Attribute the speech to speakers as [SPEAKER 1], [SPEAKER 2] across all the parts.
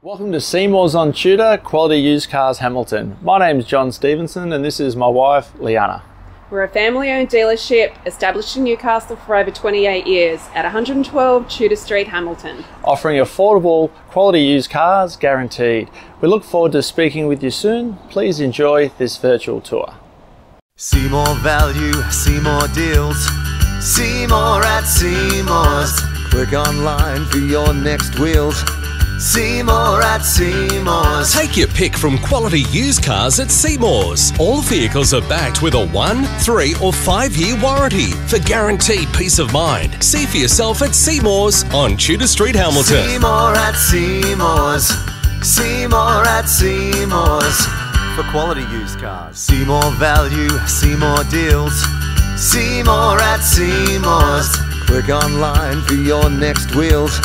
[SPEAKER 1] Welcome to Seymour's on Tudor, Quality Used Cars Hamilton. My name's John Stevenson and this is my wife, Leanna.
[SPEAKER 2] We're a family-owned dealership established in Newcastle for over 28 years at 112 Tudor Street, Hamilton.
[SPEAKER 1] Offering affordable, quality used cars guaranteed. We look forward to speaking with you soon. Please enjoy this virtual tour.
[SPEAKER 3] See more value, see more deals. See more at Seymour's. Click online for your next wheels. See more at Seymour's.
[SPEAKER 4] Take your pick from quality used cars at Seymour's. All vehicles are backed with a 1, 3 or 5 year warranty for guaranteed peace of mind. See for yourself at Seymour's on Tudor Street, Hamilton.
[SPEAKER 3] See more at Seymour's. See more at Seymour's. For quality used cars. See more value, see more deals. See more at Seymour's. Click online for your next wheels.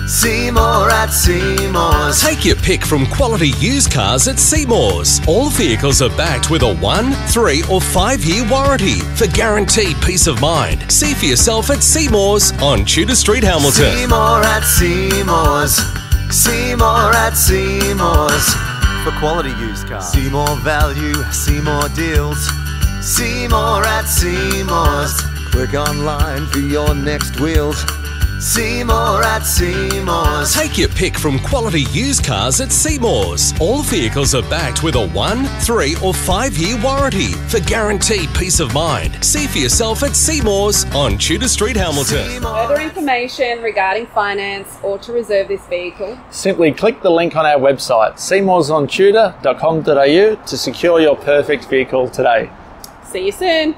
[SPEAKER 3] See more at Seymour's.
[SPEAKER 4] Take your pick from quality used cars at Seymour's. All vehicles are backed with a 1, 3 or 5 year warranty for guaranteed peace of mind. See for yourself at Seymour's on Tudor Street, Hamilton.
[SPEAKER 3] See more at Seymour's. See more at Seymour's. For quality used cars. See more value, see more deals. See more at Seymour's. Click online for your next wheels. See more at Seymour's.
[SPEAKER 4] Take your pick from quality used cars at Seymour's. All vehicles are backed with a 1, 3 or 5 year warranty for guaranteed peace of mind. See for yourself at Seymour's on Tudor Street, Hamilton.
[SPEAKER 2] Further information regarding finance or to reserve this vehicle,
[SPEAKER 1] Simply click the link on our website, seymoursontudor.com.au, to secure your perfect vehicle today.
[SPEAKER 2] see you soon.